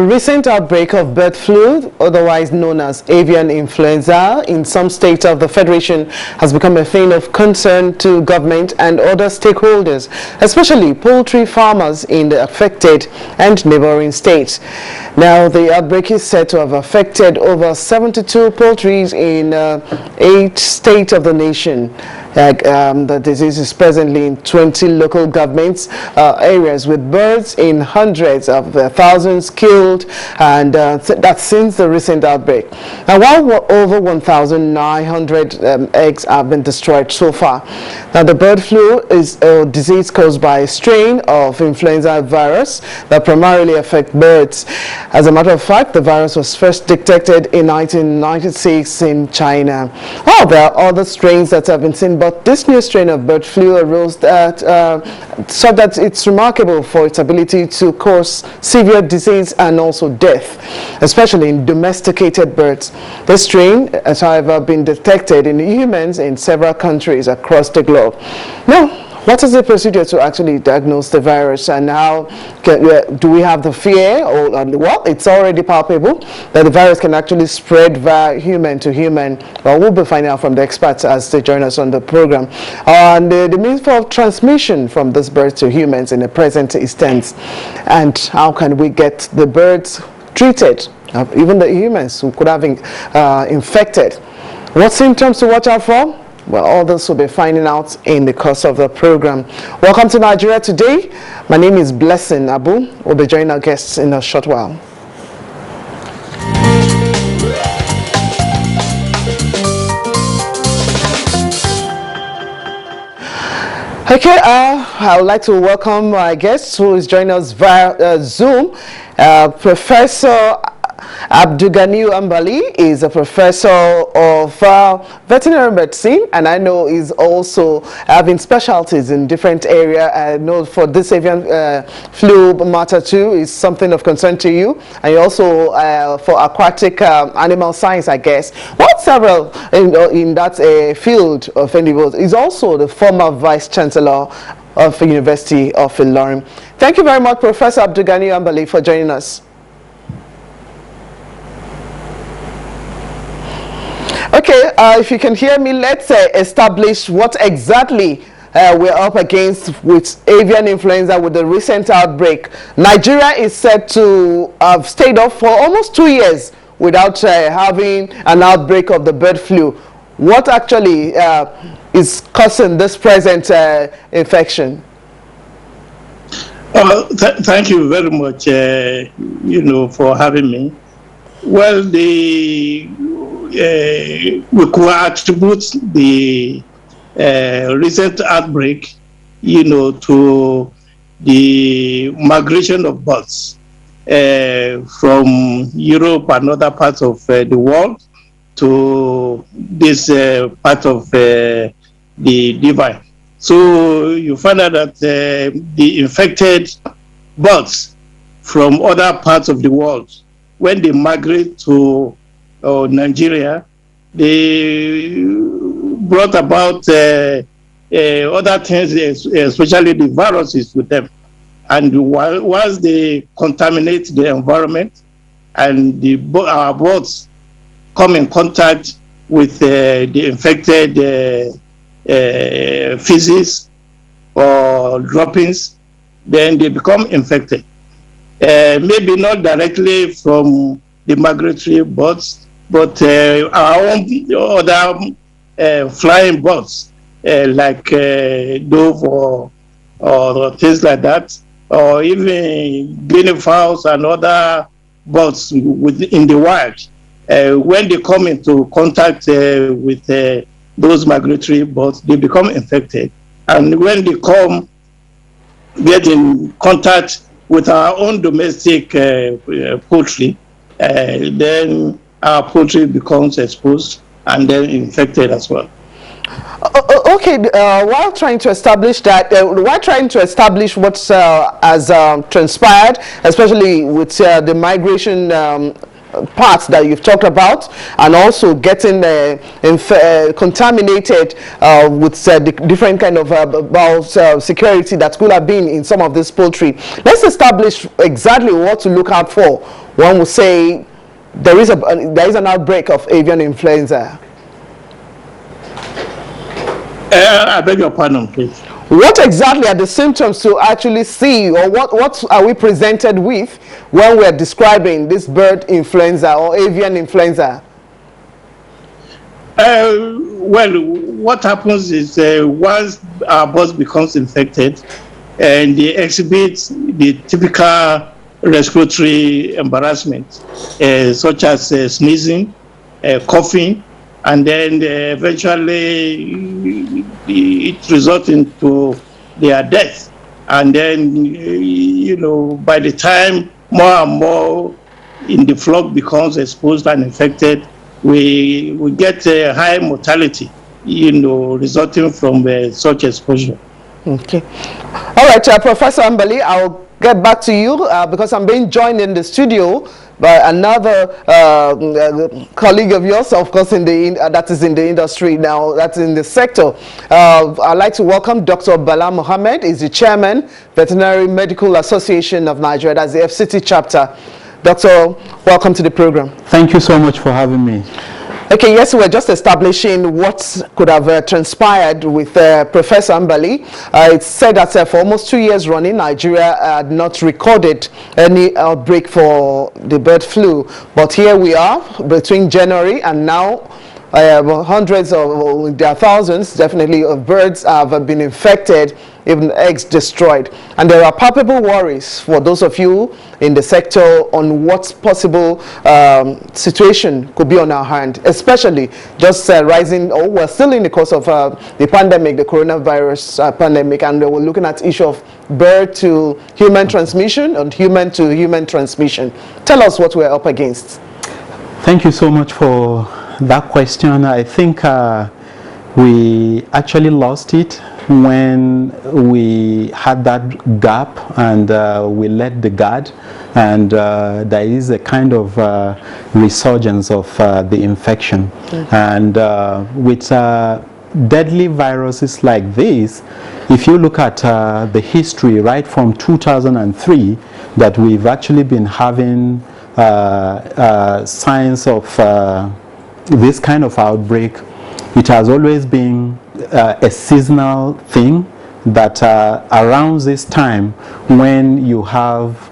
recent outbreak of bird flu, otherwise known as avian influenza, in some states of the Federation has become a thing of concern to government and other stakeholders, especially poultry farmers in the affected and neighboring states. Now, the outbreak is said to have affected over 72 poultries in 8 states of the nation. The disease is presently in 20 local governments areas, with birds in hundreds of thousands killed, and that's since the recent outbreak. Now, while over 1,900 eggs have been destroyed so far. Now, the bird flu is a disease caused by a strain of influenza virus that primarily affects birds. As a matter of fact, the virus was first detected in 1996 in China. Well, there are other strains that have been seen, but this new strain of bird flu arose that so that it's remarkable for its ability to cause severe disease and also death, especially in domesticated birds. This strain has, however, been detected in humans in several countries across the globe. Now, what is the procedure to actually diagnose the virus, and how do we have the fear, or well, it's already palpable that the virus can actually spread via human to human? Well, we'll be finding out from the experts as they join us on the program. And the means of transmission from this bird to humans in the present instance, and how can we get the birds treated, even the humans who could have infected? What symptoms to watch out for? Well, all this will be finding out in the course of the program. Welcome to Nigeria Today. My name is Blessing Abu. We'll be joining our guests in a short while. Okay, I would like to welcome my guest who is joining us via Zoom. Professor Abdulganiyu Ambali is a professor of veterinary medicine, and I know he's also having specialties in different areas. I know for this avian flu matter too is something of concern to you, and you also for aquatic animal science, I guess. What several in that field of endeavors is also the former vice chancellor of the University of Ilorin. Thank you very much, Professor Abdulganiyu Ambali, for joining us. Okay, if you can hear me, let's establish what exactly we're up against with avian influenza with the recent outbreak. Nigeria is said to have stayed off for almost 2 years without having an outbreak of the bird flu. What actually is causing this present infection? Thank you very much, for having me. Well, we could attribute the recent outbreak, to the migration of birds from Europe and other parts of the world to this part of the divide. So you find out that the infected birds from other parts of the world, when they migrate to Nigeria, they brought about other things, especially the viruses with them. And once they contaminate the environment and our birds come in contact with the infected feces or droppings, then they become infected. Maybe not directly from the migratory birds, but our own other flying birds, like dove or things like that, or even guinea fowls and other birds in the wild. When they come into contact with those migratory birds, they become infected. And when they get in contact with our own domestic poultry, then our poultry becomes exposed and then infected as well. Okay, while trying to establish that, what has transpired, especially with the migration parts that you've talked about, and also getting contaminated with the different kind of security that could have been in some of this poultry. Let's establish exactly what to look out for. One will say there is an outbreak of avian influenza. I beg your pardon, please. What exactly are the symptoms to actually see, or what are we presented with when we're describing this bird influenza or avian influenza? Well, what happens is once our birds becomes infected and they exhibit the typical respiratory embarrassment, such as sneezing, coughing, and then eventually it results into their death. And then, by the time more and more in the flock becomes exposed and infected, we get a high mortality, resulting from such exposure. Okay. All right, Professor Ambali, I'll get back to you because I'm being joined in the studio by another colleague of yours, of course, that is in the industry now, that's in the sector. I'd like to welcome Dr. Bala Mohammed. He's the chairman, Veterinary Medical Association of Nigeria, that's the FCT chapter. Doctor, welcome to the program. Thank you so much for having me. Okay, yes, we're just establishing what could have transpired with Professor Ambali. It's said that for almost 2 years running, Nigeria had not recorded any outbreak for the bird flu. But here we are, between January and now, hundreds of, there are thousands, definitely, of birds have been infected, even eggs destroyed. And there are palpable worries for those of you in the sector on what possible situation could be on our hand, especially just rising, we're still in the course of the pandemic, the coronavirus pandemic, and we're looking at issue of bird to human transmission and human to human transmission. Tell us what we're up against. Thank you so much for that question. I think we actually lost it when we had that gap and we let the guard, and there is a kind of resurgence of the infection. And with deadly viruses like this, if you look at the history right from 2003, that we've actually been having signs of this kind of outbreak, it has always been a seasonal thing, that around this time when you have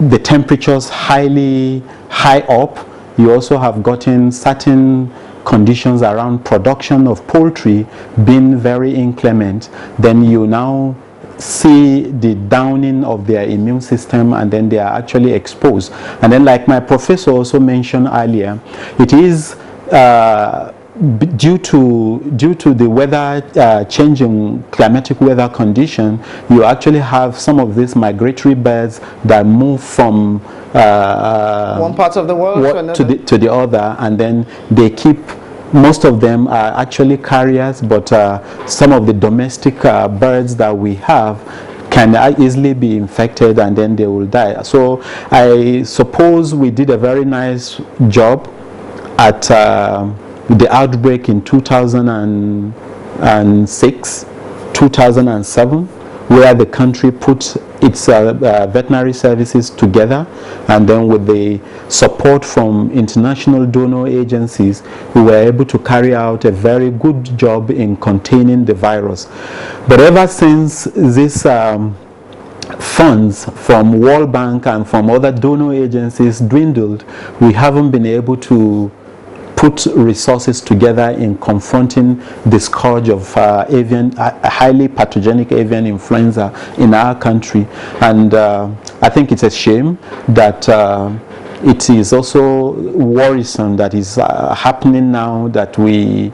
the temperatures high up, you also have gotten certain conditions around production of poultry being very inclement. Then you now see the downing of their immune system, and then they are actually exposed. And then, like my professor also mentioned earlier, it is due to the weather changing climatic weather condition, you actually have some of these migratory birds that move from one part of the world to the other, and then they keep. Most of them are actually carriers, but some of the domestic birds that we have can easily be infected, and then they will die. So I suppose we did a very nice job at the outbreak in 2006, 2007, where the country put its veterinary services together, and then with the support from international donor agencies, we were able to carry out a very good job in containing the virus. But ever since this funds from World Bank and from other donor agencies dwindled, we haven't been able to put resources together in confronting the scourge of highly pathogenic avian influenza in our country. And I think it's a shame that it is also worrisome that is happening now that we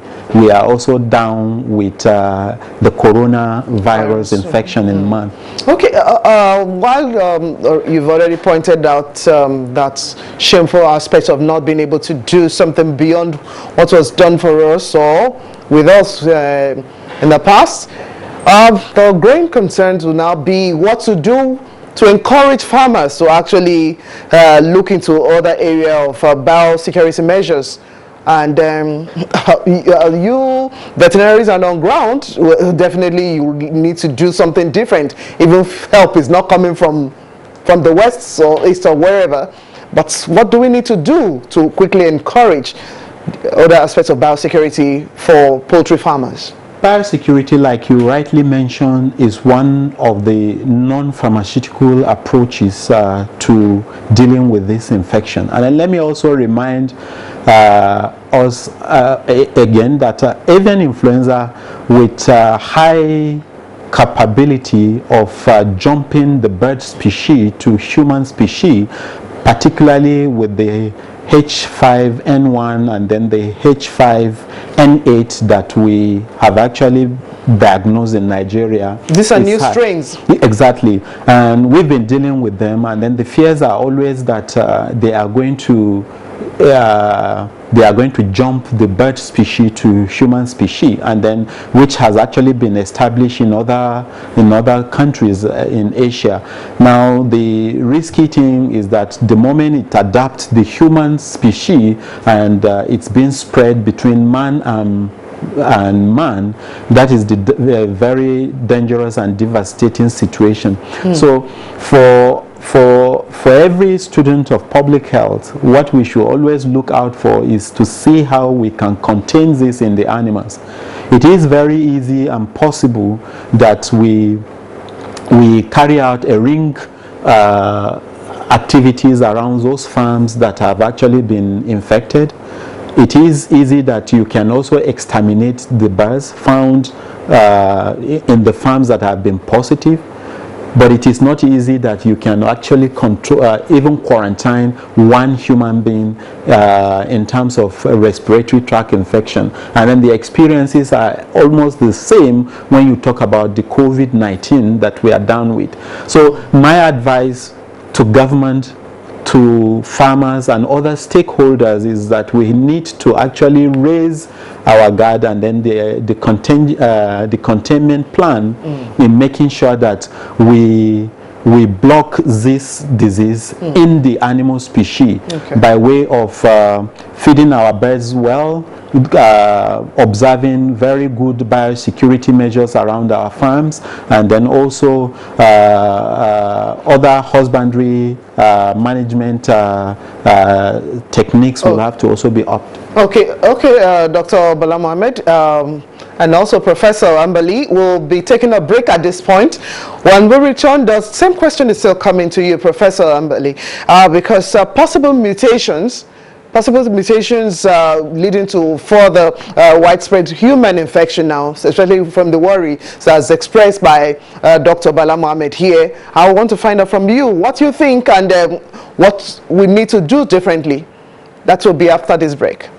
are also down with the coronavirus infection in man. Okay, while you've already pointed out that shameful aspect of not being able to do something beyond what was done for us or with us in the past, the growing concerns will now be what to do to encourage farmers to actually look into other area of biosecurity measures. And you veterinaries are on ground, definitely you need to do something different, even if help is not coming from the west or east or wherever. But what do we need to do to quickly encourage other aspects of biosecurity for poultry farmers? Biosecurity, like you rightly mentioned, is one of the non-pharmaceutical approaches to dealing with this infection. And then let me also remind us again that avian influenza, with high capability of jumping the bird species to human species, particularly with the H5N1 and then the H5N8 that we have actually diagnosed in Nigeria. These are new strains. Exactly. And we've been dealing with them, and then the fears are always that they are going to jump the bird species to human species, and then which has actually been established in other countries in Asia. Now the risky thing is that the moment it adapts the human species and it's been spread between man and man, that is the very dangerous and devastating situation. So for every student of public health, what we should always look out for is to see how we can contain this in the animals. It is very easy and possible that we carry out a ring activities around those farms that have actually been infected. It is easy that you can also exterminate the birds found in the farms that have been positive. But it is not easy that you can actually control, even quarantine one human being in terms of respiratory tract infection. And then the experiences are almost the same when you talk about the COVID-19 that we are down with. So my advice to government, to farmers and other stakeholders is that we need to actually raise our guard, and then the containment plan in making sure that we block this disease in the animal species by way of feeding our birds well, observing very good biosecurity measures around our farms, and then also other husbandry management techniques will have to also be upped. Okay, Dr. Bala Mohammed and also Professor Ambali will be taking a break at this point. When we return, the same question is still coming to you, Professor Ambali, because possible mutations leading to further widespread human infection now, especially from the worry that's expressed by Dr. Bala Mohammed here. I want to find out from you what you think and what we need to do differently. That will be after this break.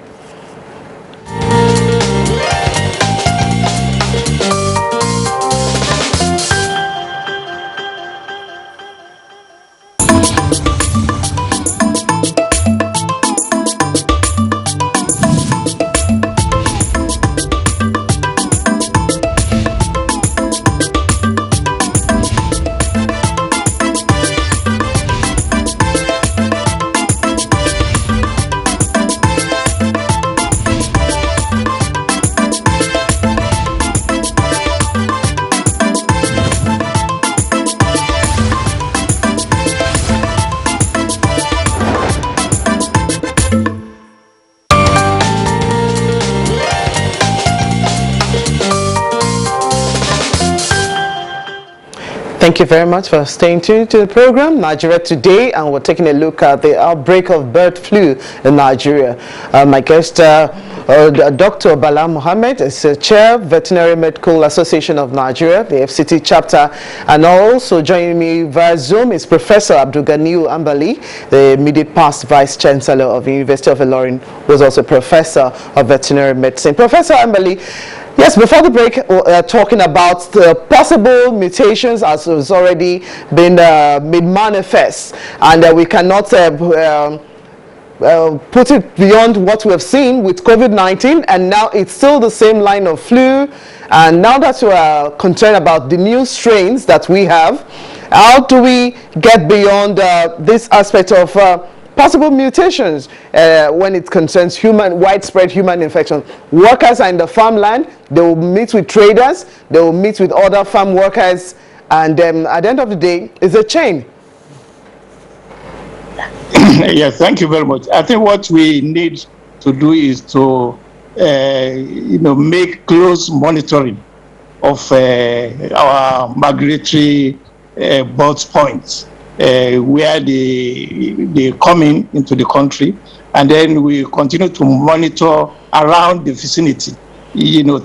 Thank you very much for staying tuned to the program Nigeria Today, and we're taking a look at the outbreak of bird flu in Nigeria. My guest, Dr. Bala Mohammed, is Chair, Veterinary Medical Association of Nigeria, the FCT chapter, and also joining me via Zoom is Professor Abdulganiyu Ambali, the immediate past Vice Chancellor of the University of Ilorin, who is also Professor of Veterinary Medicine. Professor Ambali, yes, before the break, talking about the possible mutations as has already been made manifest, and we cannot put it beyond what we have seen with COVID-19, and now it's still the same line of flu. And now that we are concerned about the new strains that we have, How do we get beyond this aspect of possible mutations when it concerns widespread human infection? Workers are in the farmland, they will meet with traders, they will meet with other farm workers, and at the end of the day, it's a chain. Yeah, thank you very much. I think what we need to do is to make close monitoring of our migratory birth points, where they come into the country, and then we continue to monitor around the vicinity.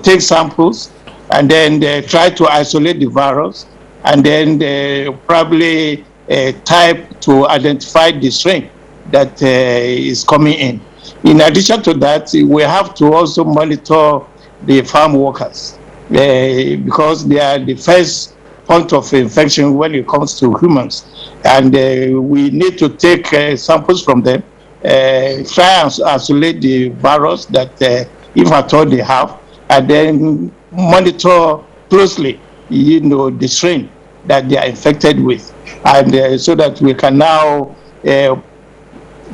Take samples, and then try to isolate the virus, and then probably type to identify the strain that is coming in. In addition to that, we have to also monitor the farm workers because they are the first point of infection when it comes to humans. And we need to take samples from them, try and isolate the virus that, if at all they have, and then monitor closely, the strain that they are infected with. And so that we can now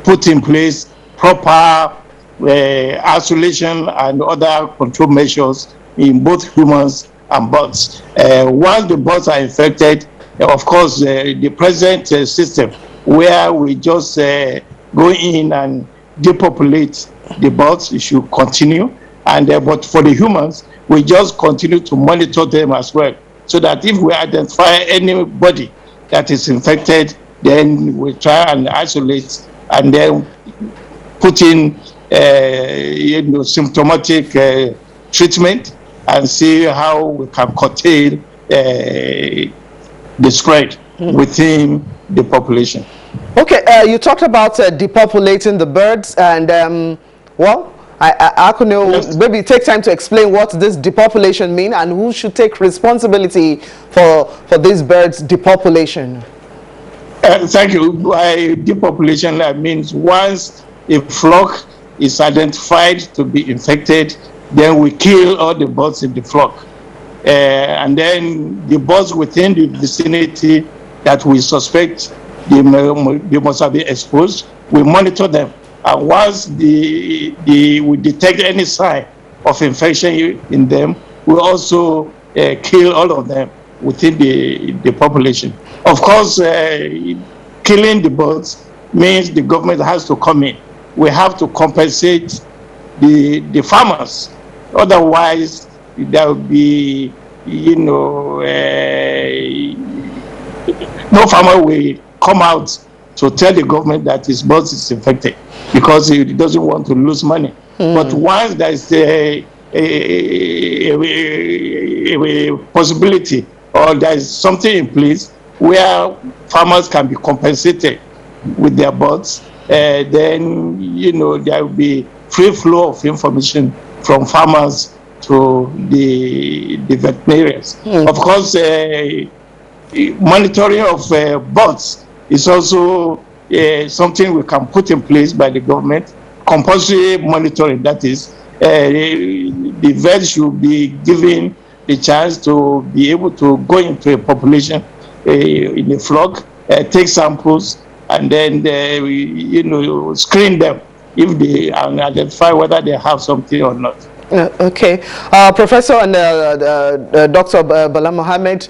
put in place proper isolation and other control measures in both humans and birds. Once the birds are infected, of course, the present system where we just go in and depopulate the birds, it should continue. And but for the humans, we just continue to monitor them as well, so that if we identify anybody that is infected, then we try and isolate and then put in symptomatic treatment and see how we can curtail the spread within the population. Okay, you talked about depopulating the birds, and well, I could know, yes, maybe take time to explain what this depopulation mean and who should take responsibility for these birds depopulation. Thank you. By depopulation, that means once a flock is identified to be infected, then we kill all the birds in the flock. And then the birds within the vicinity that we suspect they must have been exposed, we monitor them. And once we detect any sign of infection in them, we also kill all of them within the population. Of course, killing the birds means the government has to come in. We have to compensate the farmers. Otherwise, there will be, no farmer will come out to tell the government that his bird is infected because he doesn't want to lose money. But once there is a possibility or there is something in place where farmers can be compensated with their birds, then there will be free flow of information from farmers to the veterinarians. Of course, monitoring of birds is also something we can put in place by the government. Compulsory monitoring, that is, the vet should be given the chance to be able to go into a population in a flock, take samples, and then screen them if they identify whether they have something or not. Okay, Professor and Dr. Bala Mohammed,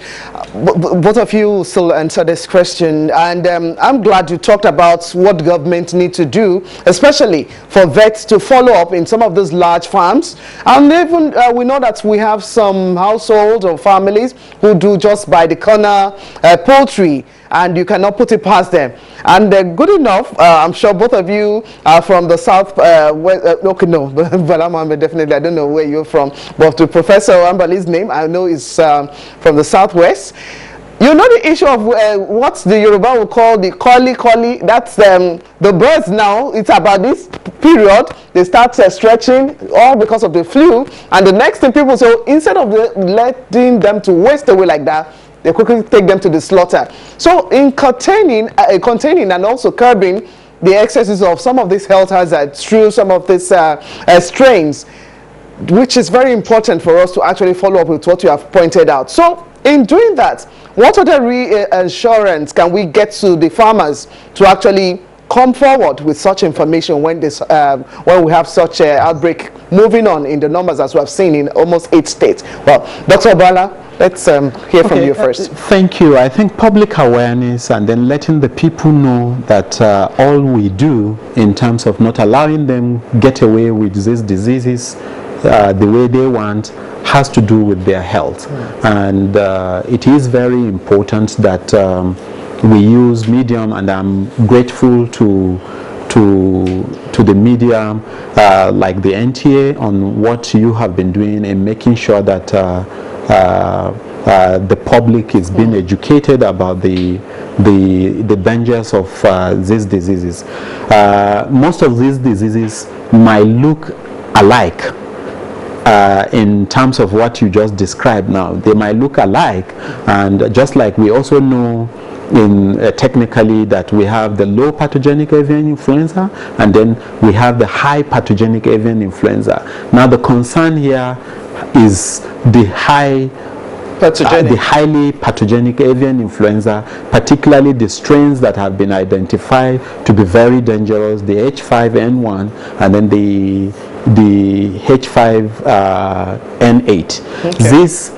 both of you still answer this question, and I'm glad you talked about what government need to do, especially for vets to follow up in some of those large farms. And even we know that we have some households or families who do just by the corner poultry, and you cannot put it past them. And good enough, I'm sure both of you are from the south, okay, no, Bala Mohammed, definitely, I don't know where you're from, but to Professor Ambali's name, I know is from the southwest. You know the issue of what the Yoruba will call the collie, that's the birds now, it's about this period, they start stretching, all because of the flu, and the next thing people say, instead of letting them to waste away like that, they quickly take them to the slaughter. So in containing and also curbing the excesses of some of these health hazards through some of these strains, which is very important for us to actually follow up with what you have pointed out. So in doing that, what other reassurance can we get to the farmers to actually come forward with such information when this when we have such an outbreak moving on in the numbers as we have seen in almost 8 states? Well, Dr. Obala, let's hear from you first. Thank you. I think public awareness and then letting the people know that all we do in terms of not allowing them get away with these diseases the way they want has to do with their health. And it is very important that we use medium, and I'm grateful to the media like the NTA on what you have been doing in making sure that the public is being educated about the dangers of these diseases. Most of these diseases might look alike in terms of what you just described now. They might look alike, and just like we also know technically that we have the low pathogenic avian influenza, and then we have the high pathogenic avian influenza. Now the concern here is the highly pathogenic avian influenza, particularly the strains that have been identified to be very dangerous, the H5N1 and then the H5N8. Okay. This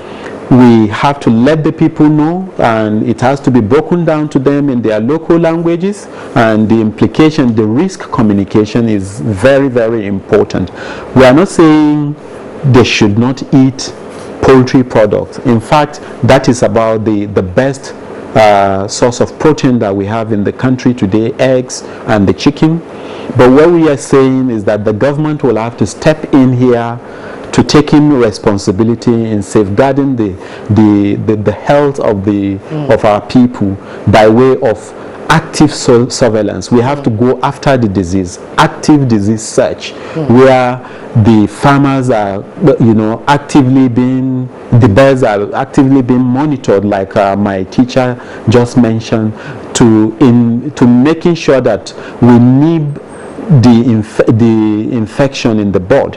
we have to let the people know, and it has to be broken down to them in their local languages, and the implication, the risk communication is very, very important. We are not saying they should not eat poultry products. In fact, that is about the best source of protein that we have in the country today, eggs and the chicken. But what we are saying is that the government will have to step in here to taking responsibility in safeguarding the health of our people by way of active surveillance. We have to go after the disease, active disease search, where the farmers are, actively being, the birds are actively being monitored, like my teacher just mentioned, to making sure that we nib the infection in the bud.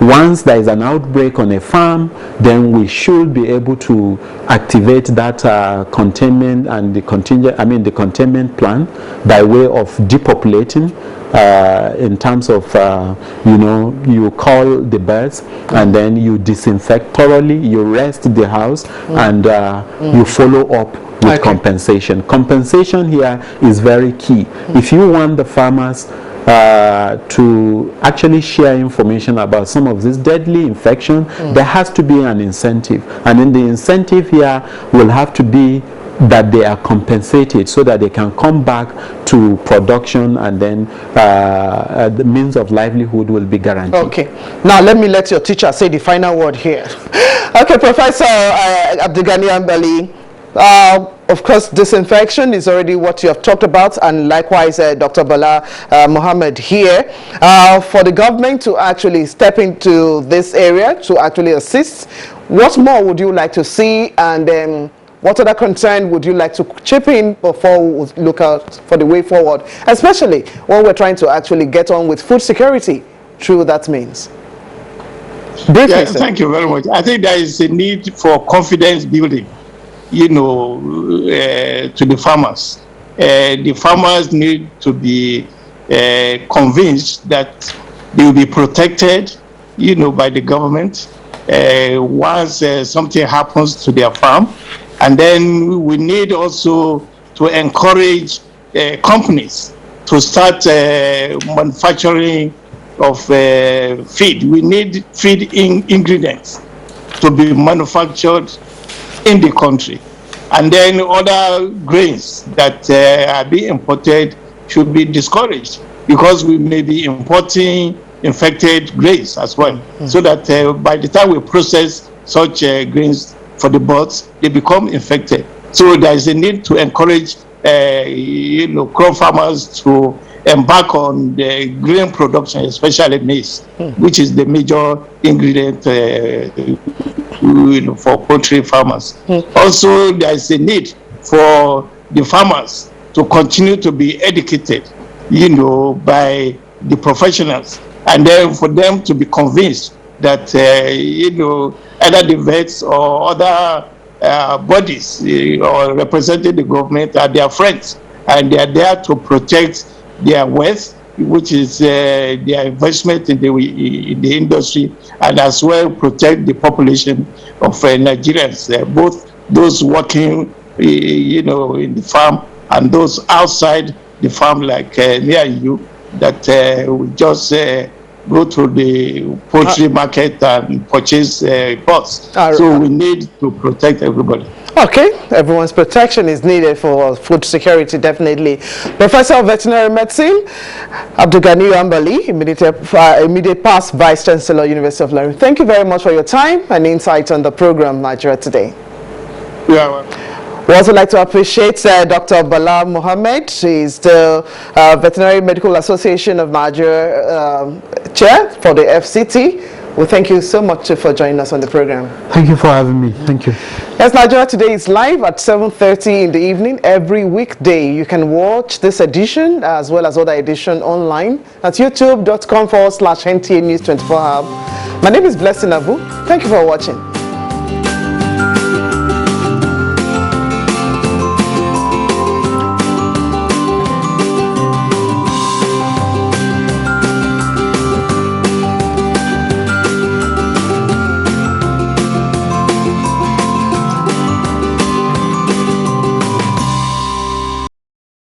Once there is an outbreak on a farm, then we should be able to activate that containment and the containment plan by way of depopulating, in terms of you call the birds and then you disinfect thoroughly, you rest the house, and you follow up with compensation. Compensation here is very key. If you want the farmers to actually share information about some of this deadly infection, there has to be an incentive, and then the incentive here will have to be that they are compensated so that they can come back to production, and then the means of livelihood will be guaranteed. Okay, now let your teacher say the final word here. Okay, Professor Abdulgani Ambali, of course, disinfection is already what you have talked about, and likewise Dr. Bala Mohammed here. For the government to actually step into this area to actually assist, what more would you like to see, and what other concern would you like to chip in before we look out for the way forward, especially when we're trying to actually get on with food security through that means? Yeah, thank you very much. I think there is a need for confidence building, to the farmers. The farmers need to be convinced that they will be protected, by the government once something happens to their farm. And then we need also to encourage companies to start manufacturing of feed. We need feed ingredients to be manufactured in the country. And then other grains that are being imported should be discouraged, because we may be importing infected grains as well. So that by the time we process such grains for the birds, they become infected. So there is a need to encourage crop farmers to embark on the grain production, especially maize, which is the major ingredient for poultry farmers. Also, there is a need for the farmers to continue to be educated, by the professionals, and then for them to be convinced that either the vets or other bodies or representing the government are their friends, and they are there to protect their wealth, which is their investment in the industry, and as well protect the population of Nigerians, both those working in the farm and those outside the farm, like me and you, that we just go to the poultry market and purchase birds. So we need to protect everybody. Okay, everyone's protection is needed for food security, definitely. Professor of Veterinary Medicine, Abdulgani Ambali, immediate past Vice Chancellor, University of London. Thank you very much for your time and insight on the program Nigeria Today. Yeah. We also like to appreciate Dr. Bala Mohammed. She's the Veterinary Medical Association of Nigeria Chair for the FCT. Well, thank you so much for joining us on the program. Thank you for having me. Thank you. Yes, Nigeria Today is live at 7:30 in the evening every weekday. You can watch this edition as well as other editions online at youtube.com/NTA News 24 Hub. My name is Blessing Abu. Thank you for watching.